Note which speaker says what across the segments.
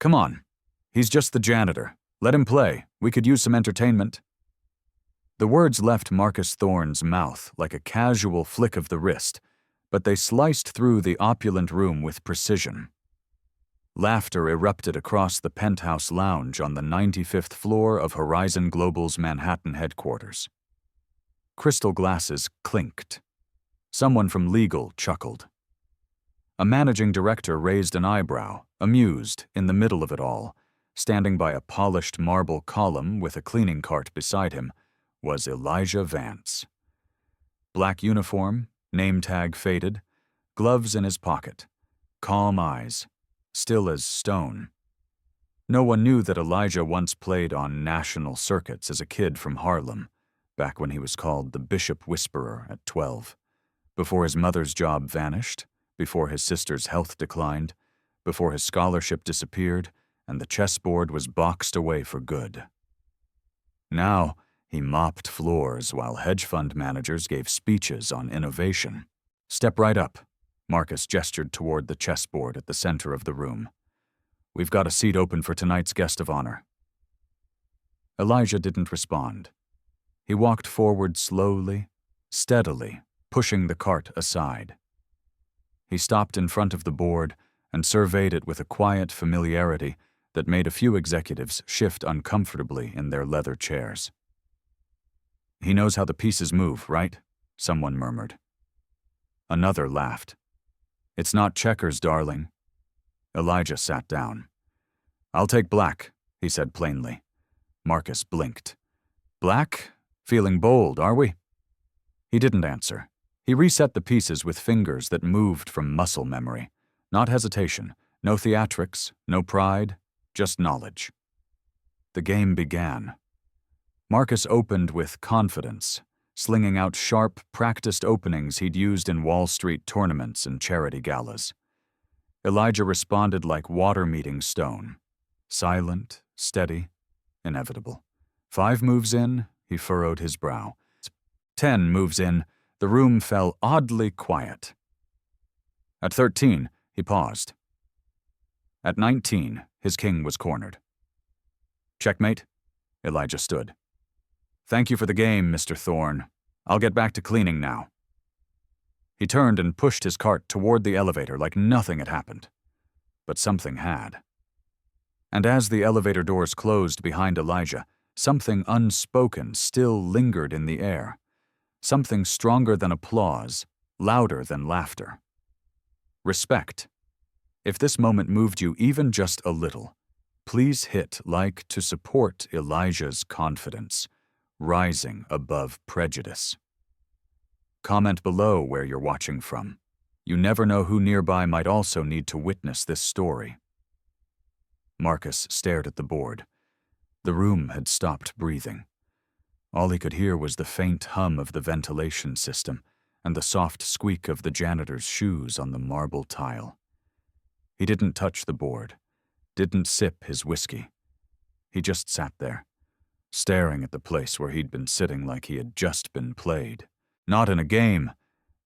Speaker 1: Come on. He's just the janitor. Let him play. We could use some entertainment. The words left Marcus Thorne's mouth like a casual flick of the wrist, but they sliced through the opulent room with precision. Laughter erupted across the penthouse lounge on the 95th floor of Horizon Global's Manhattan headquarters. Crystal glasses clinked. Someone from legal chuckled. A managing director raised an eyebrow, amused, in the middle of it all. Standing by a polished marble column with a cleaning cart beside him was Elijah Vance. Black uniform, name tag faded, gloves in his pocket, calm eyes, still as stone. No one knew that Elijah once played on national circuits as a kid from Harlem, back when he was called the Bishop Whisperer at 12, before his mother's job vanished, before his sister's health declined, before his scholarship disappeared, and the chessboard was boxed away for good. Now, he mopped floors while hedge fund managers gave speeches on innovation. Step right up, Marcus gestured toward the chessboard at the center of the room. We've got a seat open for tonight's guest of honor. Elijah didn't respond. He walked forward slowly, steadily, pushing the cart aside. He stopped in front of the board and surveyed it with a quiet familiarity that made a few executives shift uncomfortably in their leather chairs. He knows how the pieces move, right? Someone murmured. Another laughed. It's not checkers, darling. Elijah sat down. I'll take black, he said plainly. Marcus blinked. Black? Feeling bold, are we? He didn't answer. He reset the pieces with fingers that moved from muscle memory. Not hesitation, no theatrics, no pride, just knowledge. The game began. Marcus opened with confidence, slinging out sharp, practiced openings he'd used in Wall Street tournaments and charity galas. Elijah responded like water-meeting stone. Silent, steady, inevitable. 5 moves in, he furrowed his brow. 10 moves in, the room fell oddly quiet. At 13, he paused. At 19, his king was cornered. Checkmate, Elijah stood. Thank you for the game, Mr. Thorne. I'll get back to cleaning now. He turned and pushed his cart toward the elevator like nothing had happened. But something had. And as the elevator doors closed behind Elijah, something unspoken still lingered in the air. Something stronger than applause, louder than laughter. Respect. If this moment moved you even just a little, please hit like to support Elijah's confidence, rising above prejudice. Comment below where you're watching from. You never know who nearby might also need to witness this story. Marcus stared at the board. The room had stopped breathing. All he could hear was the faint hum of the ventilation system and the soft squeak of the janitor's shoes on the marble tile. He didn't touch the board, didn't sip his whiskey. He just sat there, staring at the place where he'd been sitting like he had just been played. Not in a game,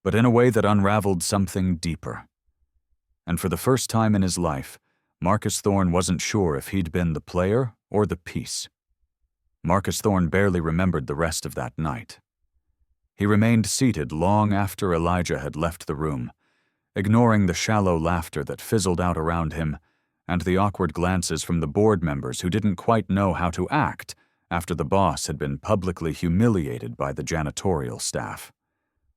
Speaker 1: but in a way that unraveled something deeper. And for the first time in his life, Marcus Thorne wasn't sure if he'd been the player or the piece. Marcus Thorne barely remembered the rest of that night. He remained seated long after Elijah had left the room, ignoring the shallow laughter that fizzled out around him and the awkward glances from the board members who didn't quite know how to act after the boss had been publicly humiliated by the janitorial staff.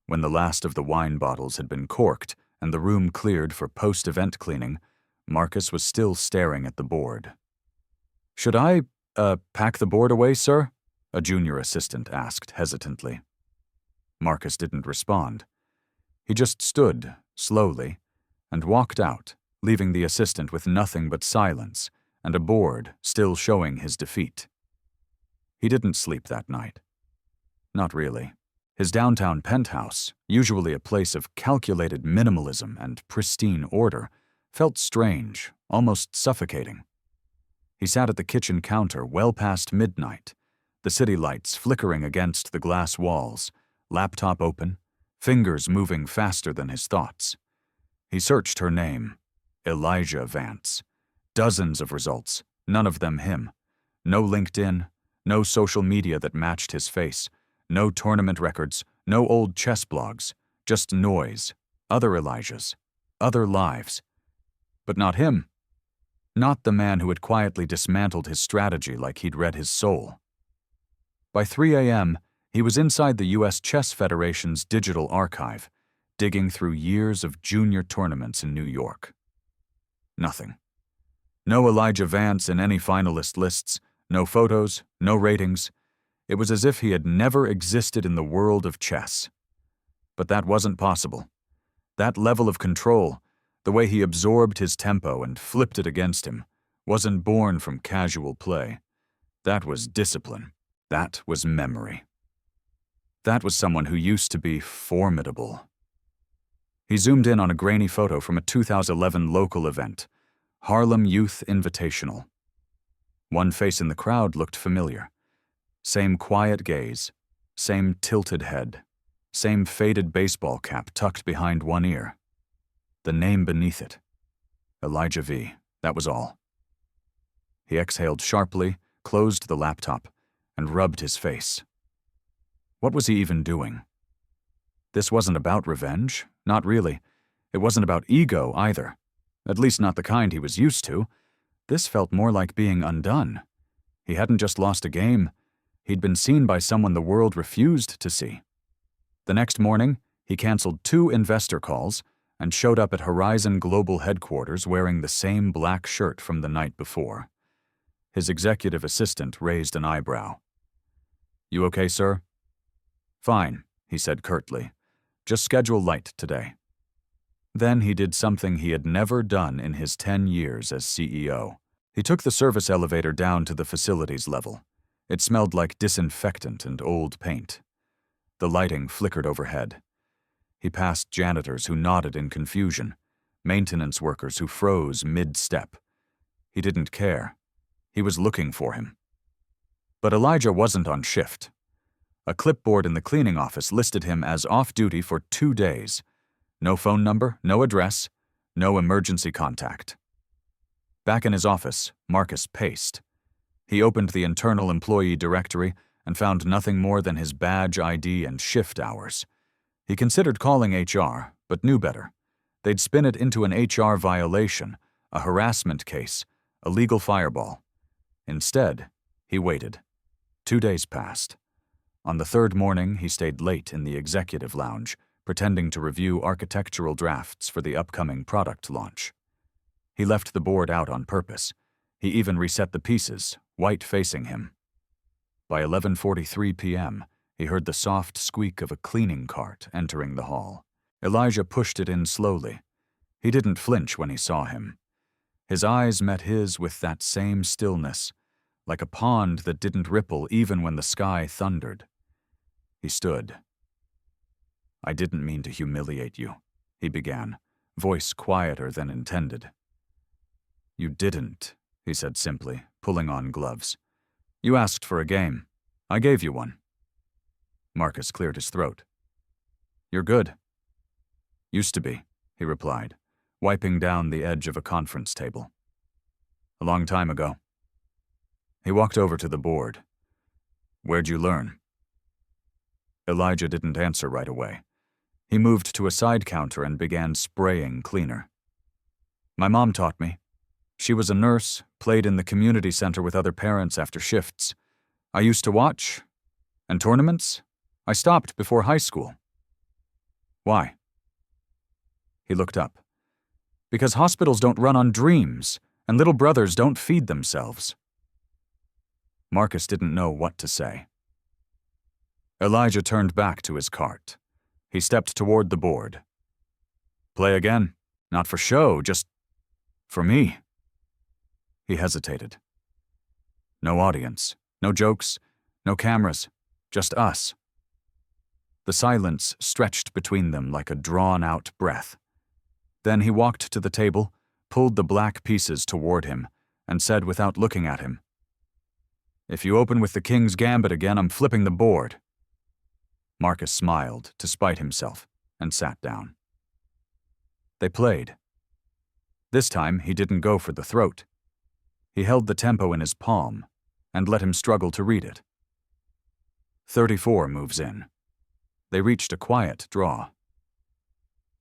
Speaker 1: When the last of the wine bottles had been corked and the room cleared for post-event cleaning, Marcus was still staring at the board. "Should I, pack the board away, sir?" a junior assistant asked hesitantly. Marcus didn't respond. He just stood, slowly, and walked out, leaving the assistant with nothing but silence and a board still showing his defeat. He didn't sleep that night. Not really. His downtown penthouse, usually a place of calculated minimalism and pristine order, felt strange, almost suffocating. He sat at the kitchen counter well past midnight, the city lights flickering against the glass walls, laptop open, fingers moving faster than his thoughts. He searched her name, Elijah Vance, Dozens of results, none of them him. No LinkedIn, no social media that matched his face, no tournament records, no old chess blogs, just noise, other Elijahs, other lives. But not him. Not the man who had quietly dismantled his strategy like he'd read his soul. By 3 a.m., he was inside the U.S. Chess Federation's digital archive, digging through years of junior tournaments in New York. Nothing. No Elijah Vance in any finalist lists, no photos, no ratings. It was as if he had never existed in the world of chess. But that wasn't possible. That level of control, the way he absorbed his tempo and flipped it against him, wasn't born from casual play. That was discipline. That was memory. That was someone who used to be formidable. He zoomed in on a grainy photo from a 2011 local event, Harlem Youth Invitational. One face in the crowd looked familiar. Same quiet gaze, same tilted head, same faded baseball cap tucked behind one ear. The name beneath it. Elijah V. That was all. He exhaled sharply, closed the laptop, and rubbed his face. What was he even doing? This wasn't about revenge, not really. It wasn't about ego either, at least not the kind he was used to. This felt more like being undone. He hadn't just lost a game. He'd been seen by someone the world refused to see. The next morning, he canceled 2 investor calls and showed up at Horizon Global headquarters wearing the same black shirt from the night before. His executive assistant raised an eyebrow. "You okay, sir?" "Fine," he said curtly. "Just schedule light today." Then he did something he had never done in his 10 years as CEO. He took the service elevator down to the facilities level. It smelled like disinfectant and old paint. The lighting flickered overhead. He passed janitors who nodded in confusion, maintenance workers who froze mid-step. He didn't care. He was looking for him. But Elijah wasn't on shift. A clipboard in the cleaning office listed him as off-duty for 2 days. No phone number, no address, no emergency contact. Back in his office, Marcus paced. He opened the internal employee directory and found nothing more than his badge ID and shift hours. He considered calling HR, but knew better. They'd spin it into an HR violation, a harassment case, a legal fireball. Instead, he waited. 2 days passed. On the 3rd morning, he stayed late in the executive lounge, pretending to review architectural drafts for the upcoming product launch. He left the board out on purpose. He even reset the pieces, white facing him. By 11:43 p.m., he heard the soft squeak of a cleaning cart entering the hall. Elijah pushed it in slowly. He didn't flinch when he saw him. His eyes met his with that same stillness, like a pond that didn't ripple even when the sky thundered. He stood. "I didn't mean to humiliate you," he began, voice quieter than intended. "You didn't," he said simply, pulling on gloves. "You asked for a game. I gave you one." Marcus cleared his throat. "You're good." "Used to be," he replied, wiping down the edge of a conference table. "A long time ago." He walked over to the board. "Where'd you learn?" Elijah didn't answer right away. He moved to a side counter and began spraying cleaner. "My mom taught me. She was a nurse, played in the community center with other parents after shifts. I used to watch. And tournaments? I stopped before high school." "Why?" He looked up. "Because hospitals don't run on dreams, and little brothers don't feed themselves." Marcus didn't know what to say. Elijah turned back to his cart. He stepped toward the board. "Play again? Not for show, just for me." He hesitated. "No audience, no jokes, no cameras, just us." The silence stretched between them like a drawn-out breath. Then he walked to the table, pulled the black pieces toward him, and said without looking at him, "If you open with the King's Gambit again, I'm flipping the board." Marcus smiled to spite himself and sat down. They played. This time, he didn't go for the throat. He held the tempo in his palm and let him struggle to read it. 34 moves in. They reached a quiet draw.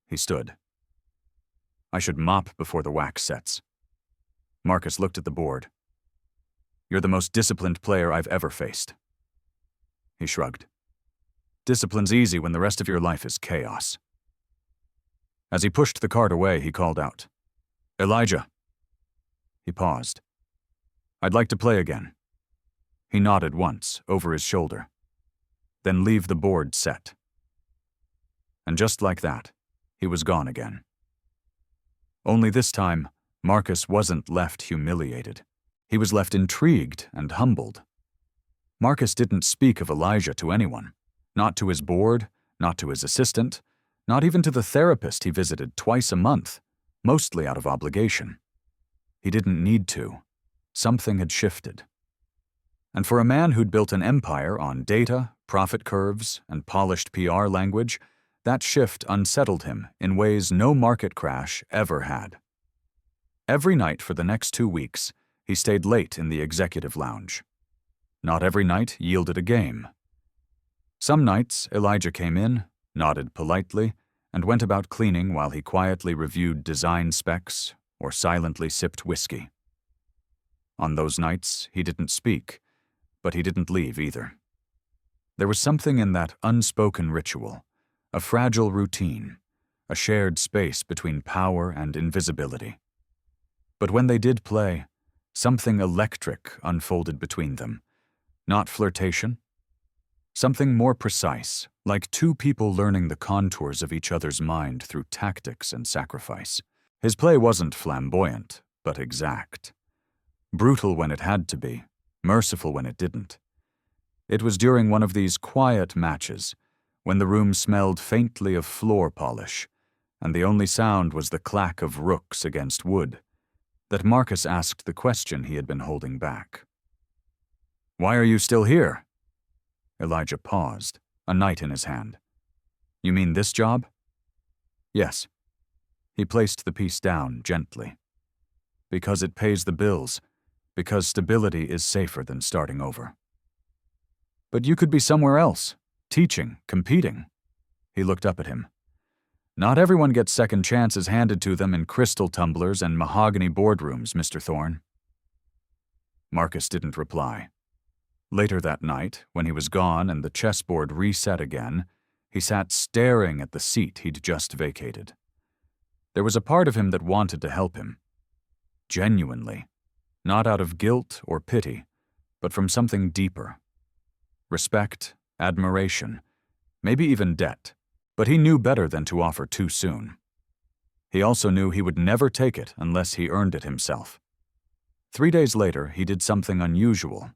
Speaker 1: He stood. I should mop before the wax sets. Marcus looked at the board. You're the most disciplined player I've ever faced. He shrugged. Discipline's easy when the rest of your life is chaos. As he pushed the card away, he called out, Elijah. He paused. I'd like to play again. He nodded once, over his shoulder. Then leave the board set. And just like that, he was gone again. Only this time, Marcus wasn't left humiliated. He was left intrigued and humbled. Marcus didn't speak of Elijah to anyone, not to his board, not to his assistant, not even to the therapist he visited twice a month, mostly out of obligation. He didn't need to. Something had shifted. And for a man who'd built an empire on data, profit curves, and polished PR language, that shift unsettled him in ways no market crash ever had. Every night for the next 2 weeks, he stayed late in the executive lounge. Not every night yielded a game. Some nights, Elijah came in, nodded politely, and went about cleaning while he quietly reviewed design specs or silently sipped whiskey. On those nights, he didn't speak, but he didn't leave either. There was something in that unspoken ritual, a fragile routine, a shared space between power and invisibility. But when they did play, something electric unfolded between them. Not flirtation. Something more precise, like two people learning the contours of each other's mind through tactics and sacrifice. His play wasn't flamboyant, but exact. Brutal when it had to be, merciful when it didn't. It was during one of these quiet matches, when the room smelled faintly of floor polish, and the only sound was the clack of rooks against wood, that Marcus asked the question he had been holding back. Why are you still here? Elijah paused, a knight in his hand. You mean this job? Yes. He placed the piece down gently. Because it pays the bills, because stability is safer than starting over. But you could be somewhere else, teaching, competing. He looked up at him. Not everyone gets second chances handed to them in crystal tumblers and mahogany boardrooms, Mr. Thorne. Marcus didn't reply. Later that night, when he was gone and the chessboard reset again, he sat staring at the seat he'd just vacated. There was a part of him that wanted to help him. Genuinely. Not out of guilt or pity, but from something deeper. Respect, admiration, maybe even debt. But he knew better than to offer too soon. He also knew he would never take it unless he earned it himself. 3 days later, he did something unusual.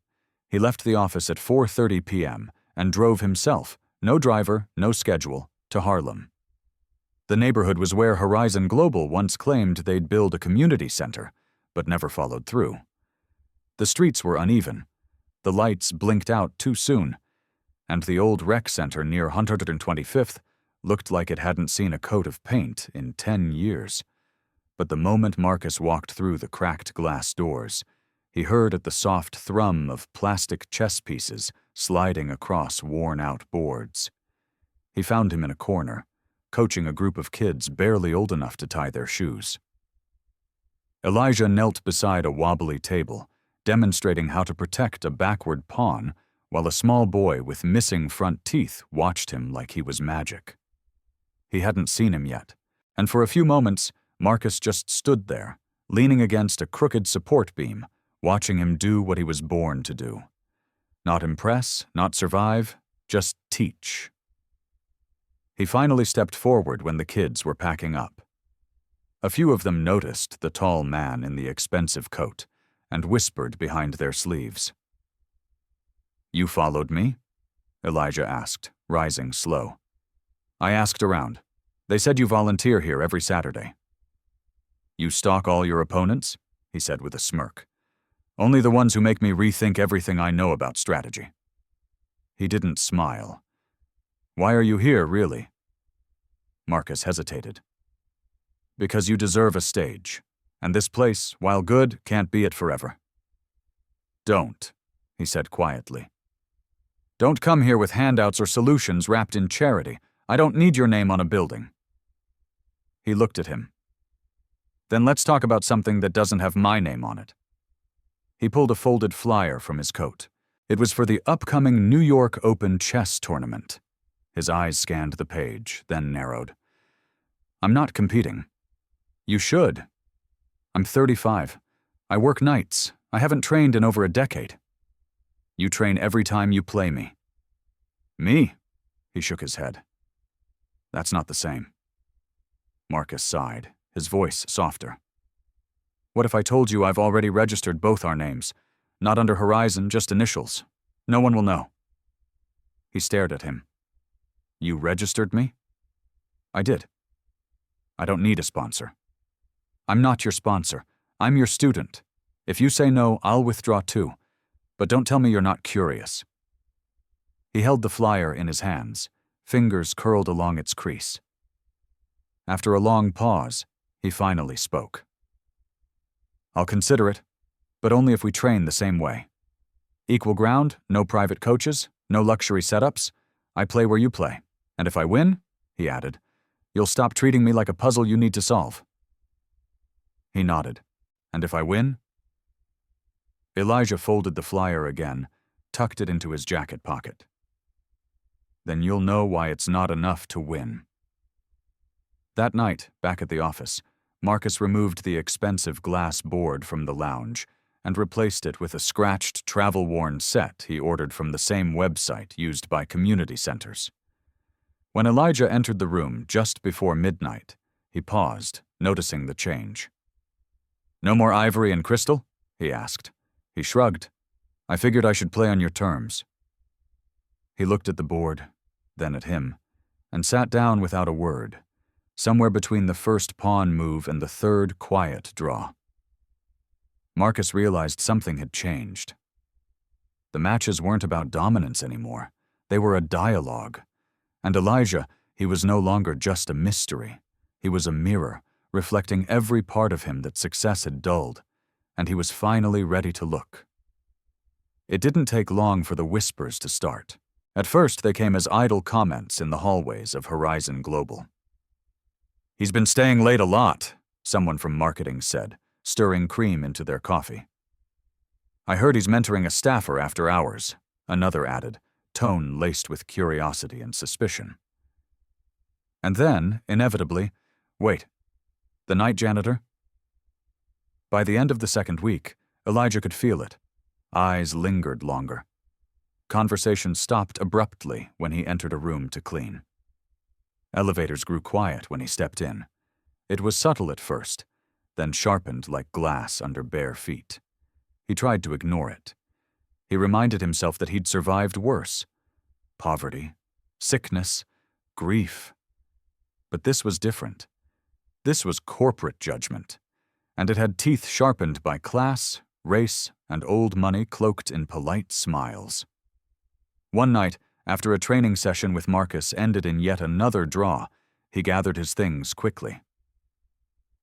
Speaker 1: He left the office at 4:30 p.m. and drove himself, no driver, no schedule, to Harlem. The neighborhood was where Horizon Global once claimed they'd build a community center, but never followed through. The streets were uneven. The lights blinked out too soon, and the old rec center near 125th looked like it hadn't seen a coat of paint in 10 years. But the moment Marcus walked through the cracked glass doors, he heard at the soft thrum of plastic chess pieces sliding across worn-out boards. He found him in a corner, coaching a group of kids barely old enough to tie their shoes. Elijah knelt beside a wobbly table, demonstrating how to protect a backward pawn, while a small boy with missing front teeth watched him like he was magic. He hadn't seen him yet, and for a few moments, Marcus just stood there, leaning against a crooked support beam, watching him do what he was born to do. Not impress, not survive, just teach. He finally stepped forward when the kids were packing up. A few of them noticed the tall man in the expensive coat and whispered behind their sleeves. You followed me? Elijah asked, rising slow. I asked around. They said you volunteer here every Saturday. You stalk all your opponents? He said with a smirk. Only the ones who make me rethink everything I know about strategy. He didn't smile. Why are you here, really? Marcus hesitated. Because you deserve a stage, and this place, while good, can't be it forever. Don't, he said quietly. Don't come here with handouts or solutions wrapped in charity. I don't need your name on a building. He looked at him. Then let's talk about something that doesn't have my name on it. He pulled a folded flyer from his coat. It was for the upcoming New York Open chess tournament. His eyes scanned the page, then narrowed. I'm not competing. You should. I'm 35. I work nights. I haven't trained in over a decade. You train every time you play me. Me? He shook his head. That's not the same. Marcus sighed, his voice softer. What if I told you I've already registered both our names? Not under Horizon, just initials. No one will know. He stared at him. You registered me? I did. I don't need a sponsor. I'm not your sponsor. I'm your student. If you say no, I'll withdraw too. But don't tell me you're not curious. He held the flyer in his hands, fingers curled along its crease. After a long pause, he finally spoke. I'll consider it, but only if we train the same way. Equal ground, no private coaches, no luxury setups. I play where you play. And if I win, he added, you'll stop treating me like a puzzle you need to solve. He nodded. And if I win? Elijah folded the flyer again, tucked it into his jacket pocket. Then you'll know why it's not enough to win. That night, back at the office, Marcus removed the expensive glass board from the lounge and replaced it with a scratched, travel-worn set he ordered from the same website used by community centers. When Elijah entered the room just before midnight, he paused, noticing the change. No more ivory and crystal? He asked. He shrugged. I figured I should play on your terms. He looked at the board, then at him, and sat down without a word, somewhere between the first pawn move and the third quiet draw. Marcus realized something had changed. The matches weren't about dominance anymore. They were a dialogue. And Elijah, he was no longer just a mystery. He was a mirror, reflecting every part of him that success had dulled, and he was finally ready to look. It didn't take long for the whispers to start. At first, they came as idle comments in the hallways of Horizon Global. He's been staying late a lot, someone from marketing said, stirring cream into their coffee. I heard he's mentoring a staffer after hours, another added, tone laced with curiosity and suspicion. And then, inevitably, wait, the night janitor? By the end of the second week, Elijah could feel it. Eyes lingered longer. Conversation stopped abruptly when he entered a room to clean. Elevators grew quiet when he stepped in. It was subtle at first, then sharpened like glass under bare feet. He tried to ignore it. He reminded himself that he'd survived worse. Poverty, sickness, grief. But this was different. This was corporate judgment, and it had teeth sharpened by class, race, and old money cloaked in polite smiles. One night, after a training session with Marcus ended in yet another draw, he gathered his things quickly.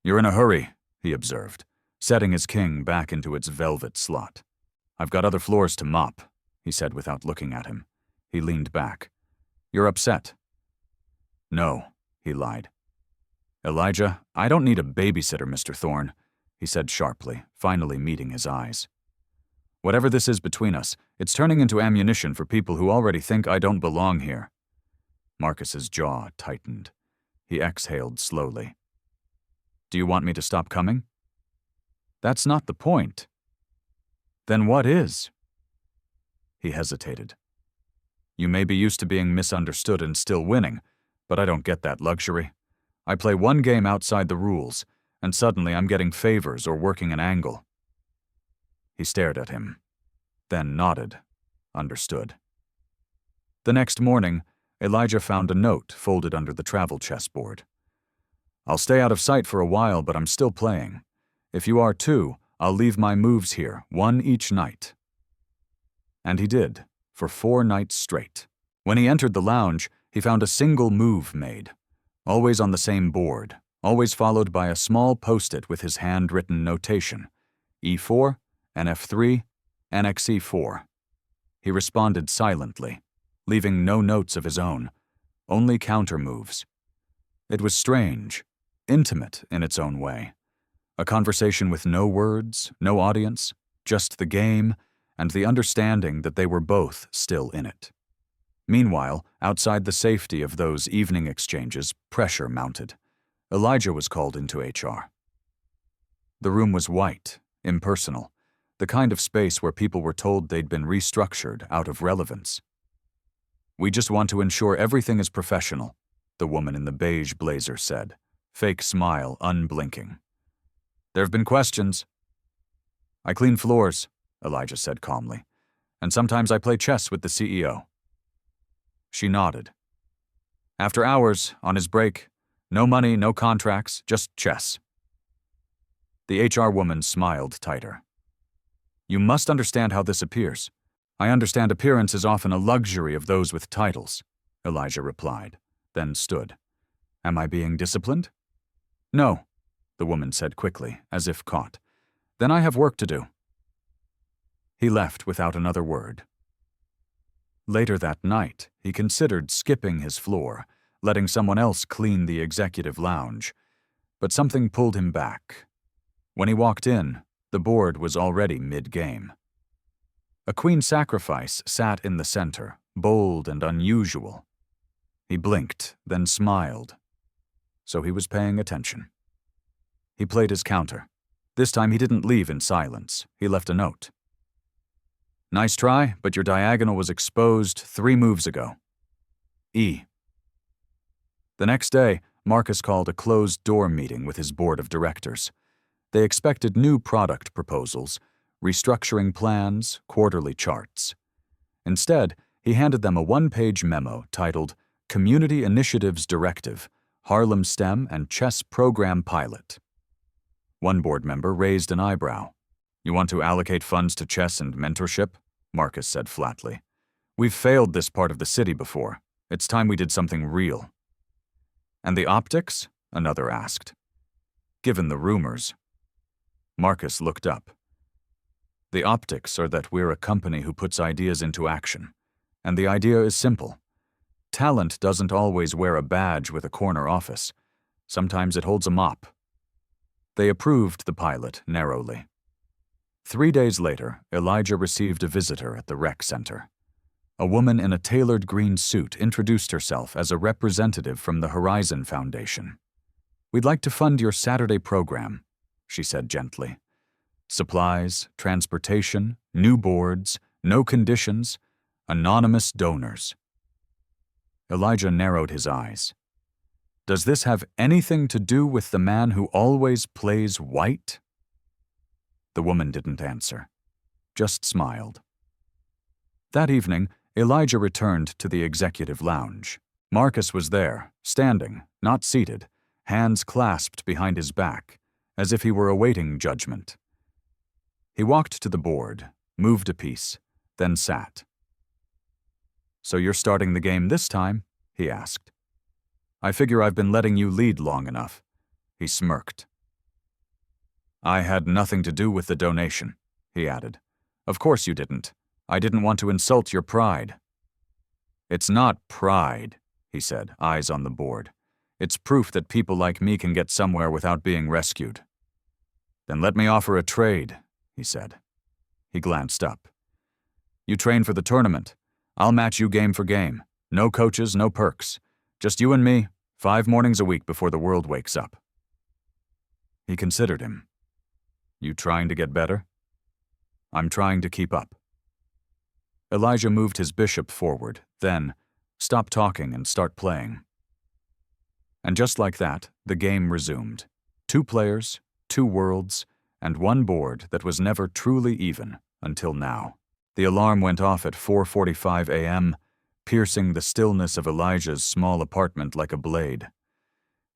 Speaker 1: You're in a hurry, he observed, setting his king back into its velvet slot. I've got other floors to mop, he said without looking at him. He leaned back. You're upset. No, he lied. Elijah, I don't need a babysitter, Mr. Thorne, he said sharply, finally meeting his eyes. Whatever this is between us, it's turning into ammunition for people who already think I don't belong here. Marcus's jaw tightened. He exhaled slowly. Do you want me to stop coming? That's not the point. Then what is? He hesitated. You may be used to being misunderstood and still winning, but I don't get that luxury. I play one game outside the rules, and suddenly I'm getting favors or working an angle. He stared at him, then nodded, understood. The next morning, Elijah found a note folded under the travel chessboard. I'll stay out of sight for a while, but I'm still playing. If you are too, I'll leave my moves here, one each night. And he did, for 4 nights straight. When he entered the lounge, he found a single move made, always on the same board, always followed by a small post-it with his handwritten notation, E4, NF3, Annex 4. He responded silently, leaving no notes of his own, only counter moves. It was strange, intimate in its own way. A conversation with no words, no audience, just the game, and the understanding that they were both still in it. Meanwhile, outside the safety of those evening exchanges, pressure mounted. Elijah was called into HR. The room was white, impersonal, the kind of space where people were told they'd been restructured out of relevance. "We just want to ensure everything is professional," the woman in the beige blazer said, fake smile unblinking. "There have been questions." "I clean floors," Elijah said calmly, "and sometimes I play chess with the CEO." She nodded. "After hours, on his break, no money, no contracts, just chess." The HR woman smiled tighter. "You must understand how this appears. I understand appearance is often a luxury of those with titles," Elijah replied, then stood. "Am I being disciplined?" "No," the woman said quickly, as if caught. "Then I have work to do." He left without another word. Later that night, he considered skipping his floor, letting someone else clean the executive lounge, but something pulled him back. When he walked in, the board was already mid-game. A queen sacrifice sat in the center, bold and unusual. He blinked, then smiled. So he was paying attention. He played his counter. This time he didn't leave in silence. He left a note. "Nice try, but your diagonal was exposed 3 moves ago. E." The next day, Marcus called a closed-door meeting with his board of directors. They expected new product proposals, restructuring plans, quarterly charts. Instead, he handed them a 1-page memo titled Community Initiatives Directive, Harlem STEM and Chess Program Pilot. One board member raised an eyebrow. "You want to allocate funds to chess and mentorship?" Marcus said flatly. "We've failed this part of the city before. It's time we did something real." "And the optics?" another asked. "Given the rumors." Marcus looked up. "The optics are that we're a company who puts ideas into action. And the idea is simple. Talent doesn't always wear a badge with a corner office. Sometimes it holds a mop." They approved the pilot narrowly. 3 days later, Elijah received a visitor at the rec center. A woman in a tailored green suit introduced herself as a representative from the Horizon Foundation. "We'd like to fund your Saturday program," she said gently. "Supplies, transportation, new boards, no conditions, anonymous donors." Elijah narrowed his eyes. "Does this have anything to do with the man who always plays white?" The woman didn't answer, just smiled. That evening, Elijah returned to the executive lounge. Marcus was there, standing, not seated, hands clasped behind his back, as if he were awaiting judgment. He walked to the board, moved a piece, then sat. "So you're starting the game this time?" he asked. "I figure I've been letting you lead long enough." He smirked. "I had nothing to do with the donation," he added. "Of course you didn't. I didn't want to insult your pride." "It's not pride," he said, eyes on the board. "It's proof that people like me can get somewhere without being rescued." "Then let me offer a trade," he said. He glanced up. "You train for the tournament. I'll match you game for game. No coaches, no perks. Just you and me, 5 mornings a week before the world wakes up." He considered him. "You trying to get better?" "I'm trying to keep up." Elijah moved his bishop forward, then, "Stop talking and start playing." And just like that, the game resumed. 2 players, 2 worlds, and 1 board that was never truly even until now. The alarm went off at 4:45 a.m., piercing the stillness of Elijah's small apartment like a blade.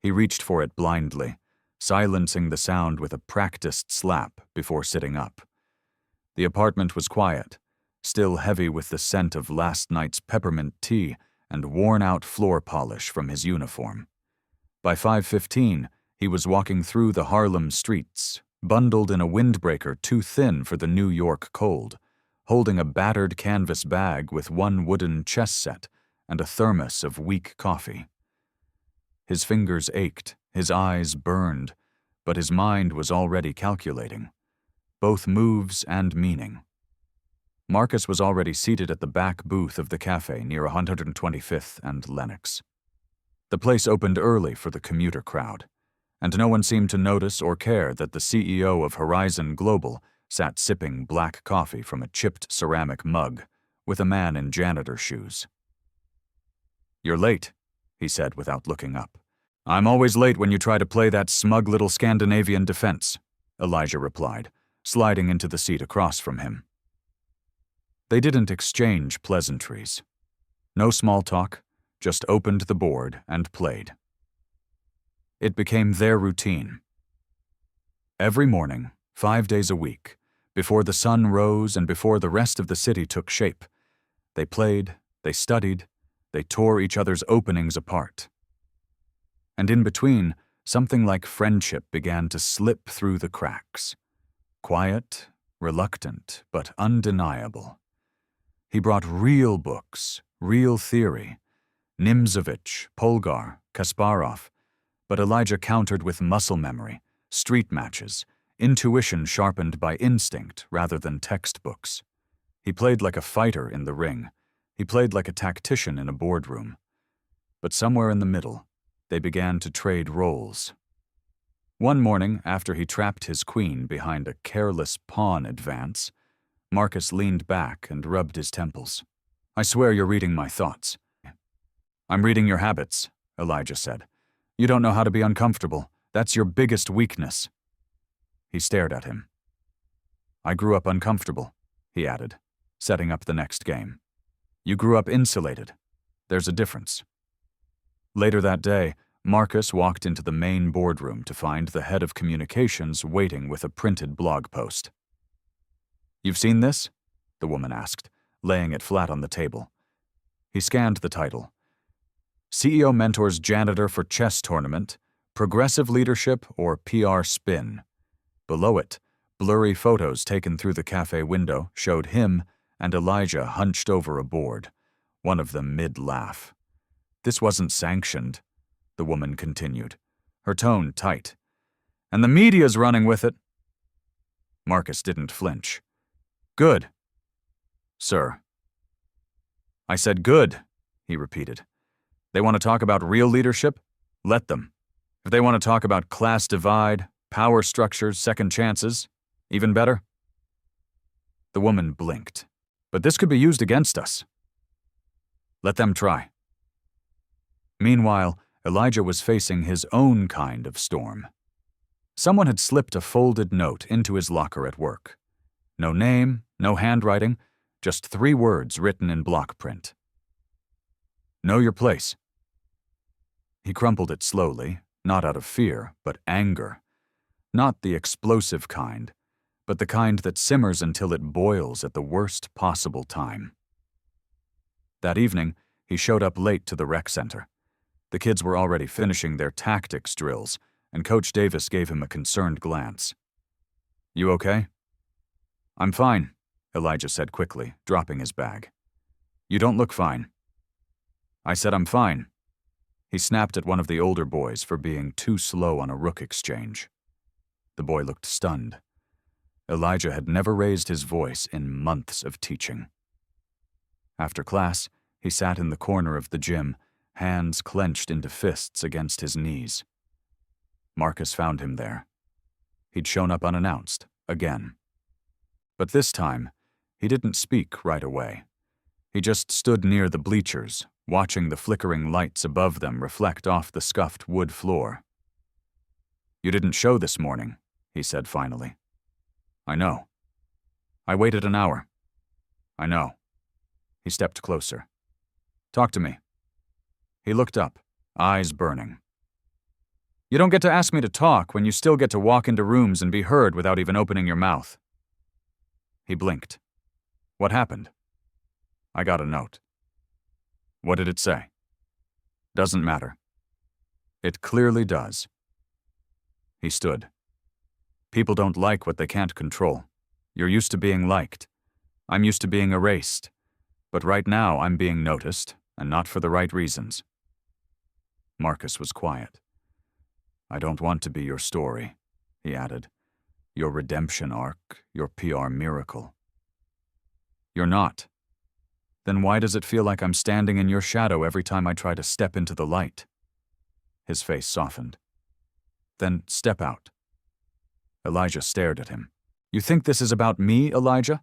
Speaker 1: He reached for it blindly, silencing the sound with a practiced slap before sitting up. The apartment was quiet, still heavy with the scent of last night's peppermint tea and worn-out floor polish from his uniform. By 5:15, he was walking through the Harlem streets, bundled in a windbreaker too thin for the New York cold, holding a battered canvas bag with one wooden chess set and a thermos of weak coffee. His fingers ached, his eyes burned, but his mind was already calculating, both moves and meaning. Marcus was already seated at the back booth of the cafe near 125th and Lenox. The place opened early for the commuter crowd, and no one seemed to notice or care that the CEO of Horizon Global sat sipping black coffee from a chipped ceramic mug with a man in janitor shoes. "You're late," he said without looking up. "I'm always late when you try to play that smug little Scandinavian defense," Elijah replied, sliding into the seat across from him. They didn't exchange pleasantries. No small talk, just opened the board and played. It became their routine. Every morning, 5 days a week, before the sun rose and before the rest of the city took shape, they played, they studied, they tore each other's openings apart. And in between, something like friendship began to slip through the cracks. Quiet, reluctant, but undeniable. He brought real books, real theory, Nimzovich, Polgar, Kasparov, but Elijah countered with muscle memory, street matches, intuition sharpened by instinct rather than textbooks. He played like a fighter in the ring. He played like a tactician in a boardroom. But somewhere in the middle, they began to trade roles. One morning, after he trapped his queen behind a careless pawn advance, Marcus leaned back and rubbed his temples. "I swear you're reading my thoughts." "I'm reading your habits," Elijah said. "You don't know how to be uncomfortable. That's your biggest weakness." He stared at him. "I grew up uncomfortable," he added, setting up the next game. "You grew up insulated. There's a difference." Later that day, Marcus walked into the main boardroom to find the head of communications waiting with a printed blog post. "You've seen this?" the woman asked, laying it flat on the table. He scanned the title. "CEO mentors janitor for chess tournament, progressive leadership or PR spin." Below it, blurry photos taken through the cafe window showed him and Elijah hunched over a board, one of them mid-laugh. "This wasn't sanctioned," the woman continued, her tone tight. "And the media's running with it." Marcus didn't flinch. "Good." "Sir." "I said good," he repeated. "They want to talk about real leadership? Let them. If they want to talk about class divide, power structures, second chances, even better." The woman blinked. "But this could be used against us." "Let them try." Meanwhile, Elijah was facing his own kind of storm. Someone had slipped a folded note into his locker at work. No name, no handwriting, just 3 words written in block print. "Know your place." He crumpled it slowly, not out of fear, but anger. Not the explosive kind, but the kind that simmers until it boils at the worst possible time. That evening, he showed up late to the rec center. The kids were already finishing their tactics drills, and Coach Davis gave him a concerned glance. "You okay?" "I'm fine," Elijah said quickly, dropping his bag. "You don't look fine." "I said I'm fine." He snapped at one of the older boys for being too slow on a rook exchange. The boy looked stunned. Elijah had never raised his voice in months of teaching. After class, he sat in the corner of the gym, hands clenched into fists against his knees. Marcus found him there. He'd shown up unannounced, again. But this time, he didn't speak right away. He just stood near the bleachers, watching the flickering lights above them reflect off the scuffed wood floor. "You didn't show this morning," he said finally. "I know." "I waited an hour." "I know." He stepped closer. "Talk to me." He looked up, eyes burning. "You don't get to ask me to talk when you still get to walk into rooms and be heard without even opening your mouth." He blinked. "What happened?" "I got a note." "What did it say?" "Doesn't matter." "It clearly does." He stood. "People don't like what they can't control. You're used to being liked. I'm used to being erased. But right now I'm being noticed, and not for the right reasons. Marcus was quiet. I don't want to be your story, he added. Your redemption arc, your PR miracle. You're not. Then why does it feel like I'm standing in your shadow every time I try to step into the light? His face softened. Then step out. Elijah stared at him. You think this is about me, Elijah?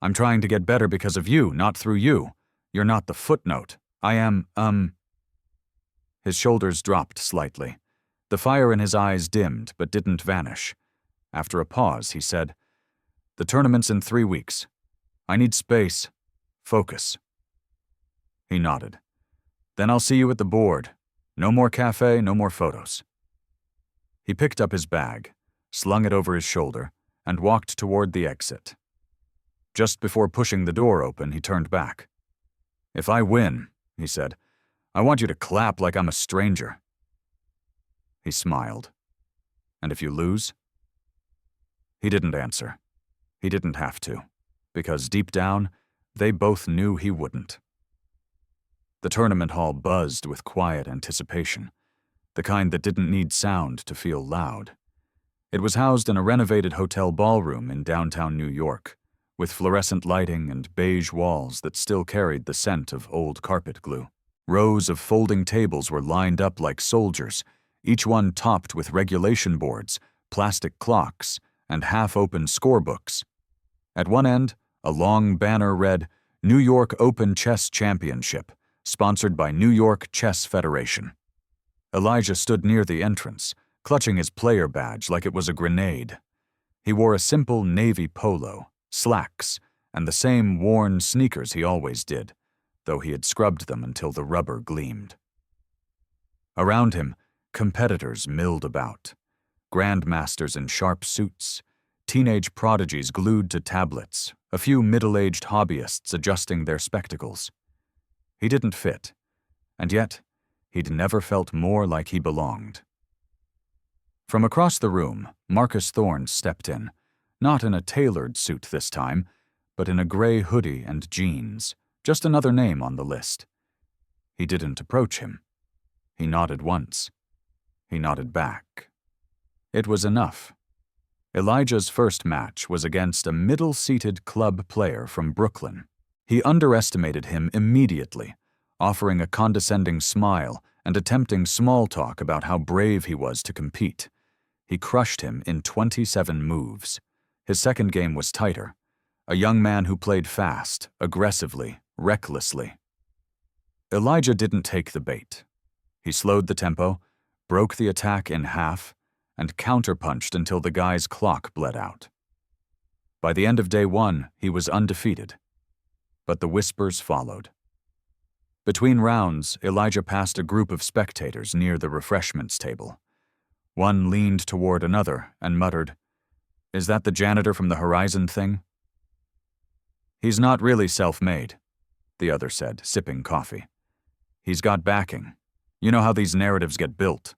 Speaker 1: I'm trying to get better because of you, not through you. You're not the footnote. I am, His shoulders dropped slightly. The fire in his eyes dimmed, but didn't vanish. After a pause, he said, The tournament's in 3 weeks. I need space. Focus. He nodded. Then I'll see you at the board. No more cafe, no more photos. He picked up his bag, slung it over his shoulder, and walked toward the exit. Just before pushing the door open, he turned back. If I win, he said, I want you to clap like I'm a stranger. He smiled. And if you lose? He didn't answer. He didn't have to, because deep down, they both knew he wouldn't. The tournament hall buzzed with quiet anticipation, the kind that didn't need sound to feel loud. It was housed in a renovated hotel ballroom in downtown New York, with fluorescent lighting and beige walls that still carried the scent of old carpet glue. Rows of folding tables were lined up like soldiers, each one topped with regulation boards, plastic clocks, and half-open scorebooks. At one end, a long banner read, New York Open Chess Championship, sponsored by New York Chess Federation. Elijah stood near the entrance, clutching his player badge like it was a grenade. He wore a simple navy polo, slacks, and the same worn sneakers he always did, though he had scrubbed them until the rubber gleamed. Around him, competitors milled about. Grandmasters in sharp suits, teenage prodigies glued to tablets, a few middle-aged hobbyists adjusting their spectacles. He didn't fit, and yet he'd never felt more like he belonged. From across the room, Marcus Thorne stepped in, not in a tailored suit this time, but in a gray hoodie and jeans, just another name on the list. He didn't approach him. He nodded once. He nodded back. It was enough. Elijah's first match was against a middle-seated club player from Brooklyn. He underestimated him immediately, offering a condescending smile and attempting small talk about how brave he was to compete. He crushed him in 27 moves. His second game was tighter. A young man who played fast, aggressively, recklessly. Elijah didn't take the bait. He slowed the tempo, broke the attack in half, and counterpunched until the guy's clock bled out. By the end of day 1, he was undefeated. But the whispers followed. Between rounds, Elijah passed a group of spectators near the refreshments table. One leaned toward another and muttered, Is that the janitor from the Horizon thing? He's not really self-made, the other said, sipping coffee. He's got backing. You know how these narratives get built.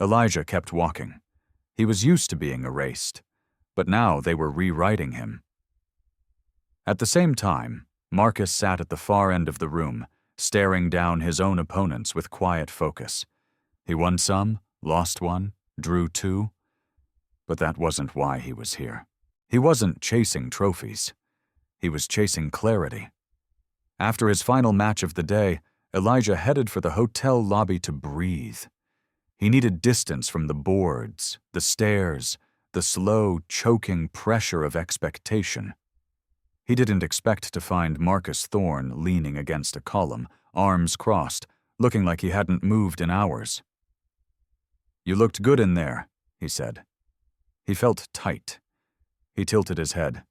Speaker 1: Elijah kept walking. He was used to being erased, but now they were rewriting him. At the same time, Marcus sat at the far end of the room, staring down his own opponents with quiet focus. He won some, lost one, drew 2. But that wasn't why he was here. He wasn't chasing trophies. He was chasing clarity. After his final match of the day, Elijah headed for the hotel lobby to breathe. He needed distance from the boards, the stares, the slow, choking pressure of expectation. He didn't expect to find Marcus Thorne leaning against a column, arms crossed, looking like he hadn't moved in hours. You looked good in there, he said. He felt tight. He tilted his head.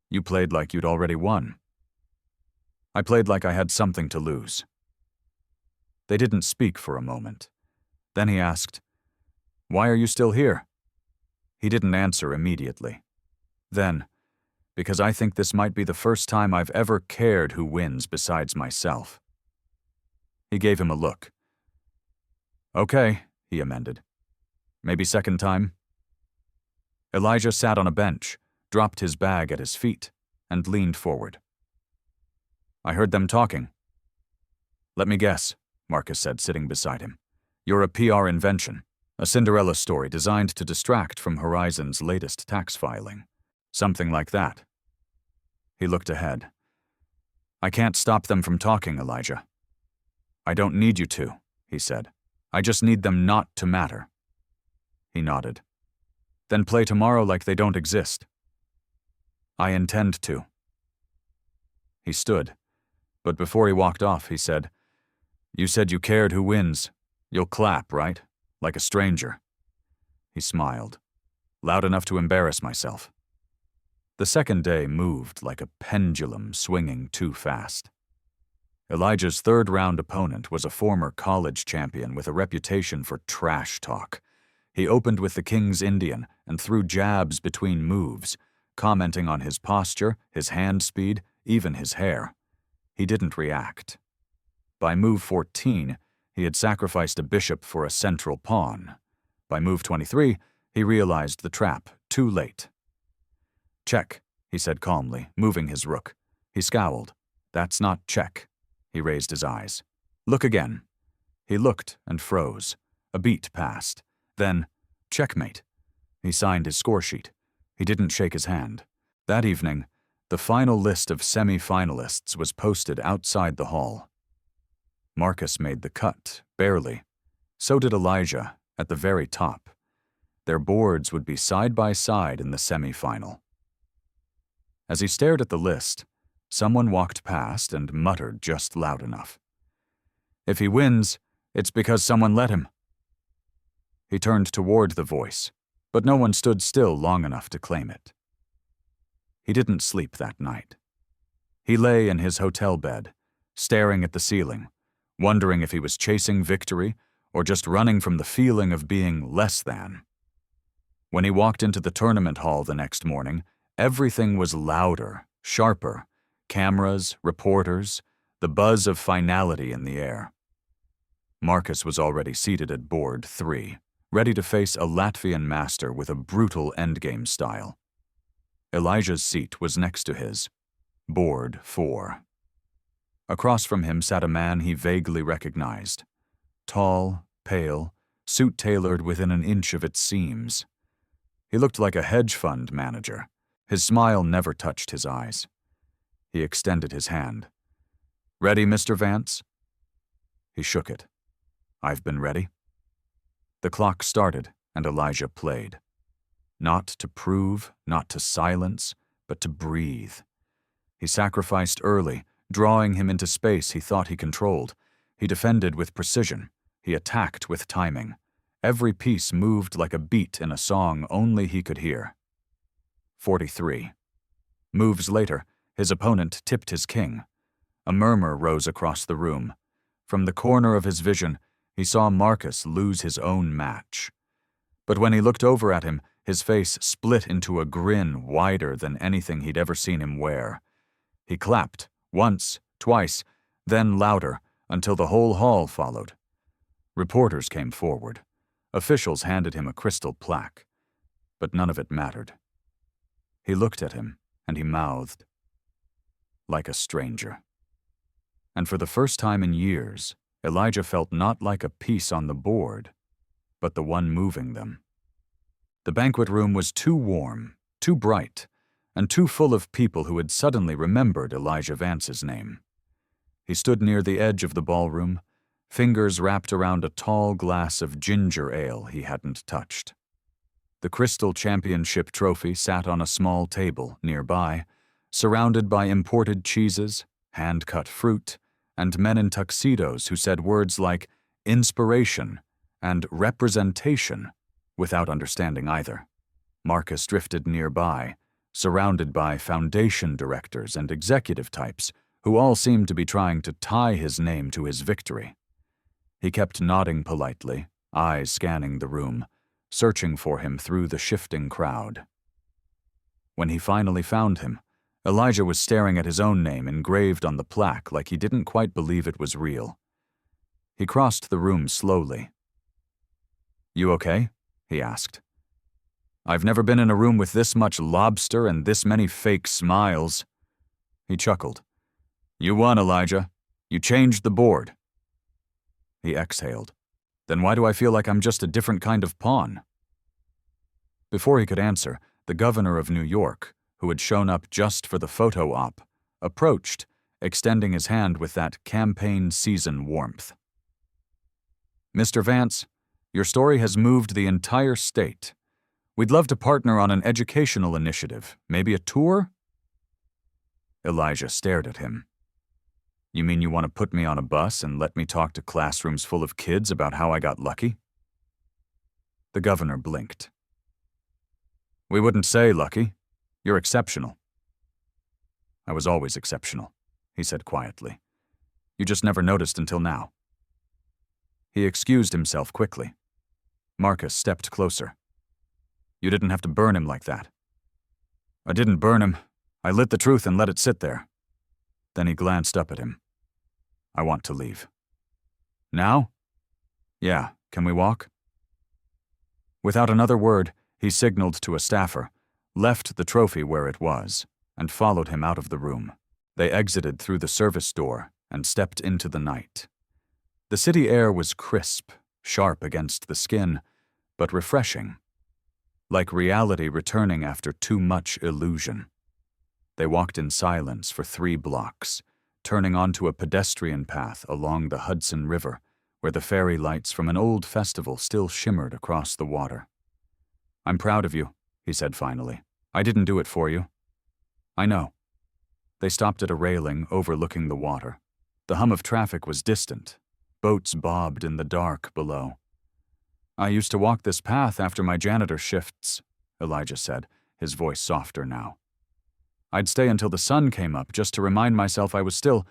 Speaker 1: You played like you'd already won. I played like I had something to lose. They didn't speak for a moment. Then he asked, Why are you still here? He didn't answer immediately. Then, because I think this might be the first time I've ever cared who wins besides myself. He gave him a look. Okay, he amended. Maybe second time. Elijah sat on a bench, dropped his bag at his feet, and leaned forward. "I heard them talking." "Let me guess," Marcus said, sitting beside him. "You're a PR invention, a Cinderella story designed to distract from Horizon's latest tax filing. Something like that." He looked ahead. "I can't stop them from talking, Elijah." "I don't need you to," he said. "I just need them not to matter." He nodded. "Then play tomorrow like they don't exist." "I intend to." He stood, but before he walked off, he said, "You said you cared who wins. You'll clap, right? Like a stranger." He smiled, loud enough to embarrass myself. The second day moved like a pendulum swinging too fast. Elijah's third-round opponent was a former college champion with a reputation for trash talk. He opened with the King's Indian and threw jabs between moves, commenting on his posture, his hand speed, even his hair. He didn't react. By move 14, he had sacrificed a bishop for a central pawn. By move 23, he realized the trap, too late. "Check," he said calmly, moving his rook. He scowled. "That's not check." He raised his eyes. "Look again." He looked and froze. A beat passed. Then, "Checkmate." He signed his score sheet. He didn't shake his hand. That evening, the final list of semi-finalists was posted outside the hall. Marcus made the cut, barely. So did Elijah, at the very top. Their boards would be side by side in the semi-final. As he stared at the list, someone walked past and muttered just loud enough. "If he wins, it's because someone let him." He turned toward the voice, but no one stood still long enough to claim it. He didn't sleep that night. He lay in his hotel bed, staring at the ceiling, wondering if he was chasing victory or just running from the feeling of being less than. When he walked into the tournament hall the next morning, everything was louder, sharper. Cameras, reporters, the buzz of finality in the air. Marcus was already seated at board 3, ready to face a Latvian master with a brutal endgame style. Elijah's seat was next to his, board 4. Across from him sat a man he vaguely recognized. Tall, pale, suit tailored within an inch of its seams. He looked like a hedge fund manager. His smile never touched his eyes. He extended his hand. "Ready, Mr. Vance?" He shook it. "I've been ready." The clock started, and Elijah played. Not to prove, not to silence, but to breathe. He sacrificed early, drawing him into space he thought he controlled. He defended with precision. He attacked with timing. Every piece moved like a beat in a song only he could hear. 43. Moves later, his opponent tipped his king. A murmur rose across the room. From the corner of his vision, he saw Marcus lose his own match. But when he looked over at him, his face split into a grin wider than anything he'd ever seen him wear. He clapped, once, twice, then louder, until the whole hall followed. Reporters came forward. Officials handed him a crystal plaque. But none of it mattered. He looked at him, and he mouthed, "Like a stranger." And for the first time in years, Elijah felt not like a piece on the board, but the one moving them. The banquet room was too warm, too bright, and too full of people who had suddenly remembered Elijah Vance's name. He stood near the edge of the ballroom, fingers wrapped around a tall glass of ginger ale he hadn't touched. The Crystal Championship trophy sat on a small table nearby, surrounded by imported cheeses, hand-cut fruit, and men in tuxedos who said words like inspiration and representation without understanding either. Marcus drifted nearby, surrounded by foundation directors and executive types who all seemed to be trying to tie his name to his victory. He kept nodding politely, eyes scanning the room, searching for him through the shifting crowd. When he finally found him, Elijah was staring at his own name engraved on the plaque like he didn't quite believe it was real. He crossed the room slowly. "You okay?" he asked. I've never been in a room with this much lobster and this many fake smiles. He chuckled. You won, Elijah. You changed the board. He exhaled. Then why do I feel like I'm just a different kind of pawn? Before he could answer, the governor of New York, who had shown up just for the photo op, approached, extending his hand with that campaign season warmth. Mr. Vance, your story has moved the entire state. We'd love to partner on an educational initiative, maybe a tour? Elijah stared at him. You mean you want to put me on a bus and let me talk to classrooms full of kids about how I got lucky? The governor blinked. We wouldn't say lucky. You're exceptional. I was always exceptional, he said quietly. You just never noticed until now. He excused himself quickly. Marcus stepped closer. You didn't have to burn him like that. I didn't burn him. I lit the truth and let it sit there. Then he glanced up at him. I want to leave. Now? Yeah, can we walk? Without another word, he signaled to a staffer, left the trophy where it was, and followed him out of the room. They exited through the service door and stepped into the night. The city air was crisp, sharp against the skin, but refreshing. Like reality returning after too much illusion. They walked in silence for 3 blocks, turning onto a pedestrian path along the Hudson River, where the fairy lights from an old festival still shimmered across the water. I'm proud of you, he said finally. I didn't do it for you. I know. They stopped at a railing overlooking the water. The hum of traffic was distant. Boats bobbed in the dark below. I used to walk this path after my janitor shifts, Elijah said, his voice softer now. I'd stay until the sun came up just to remind myself I was still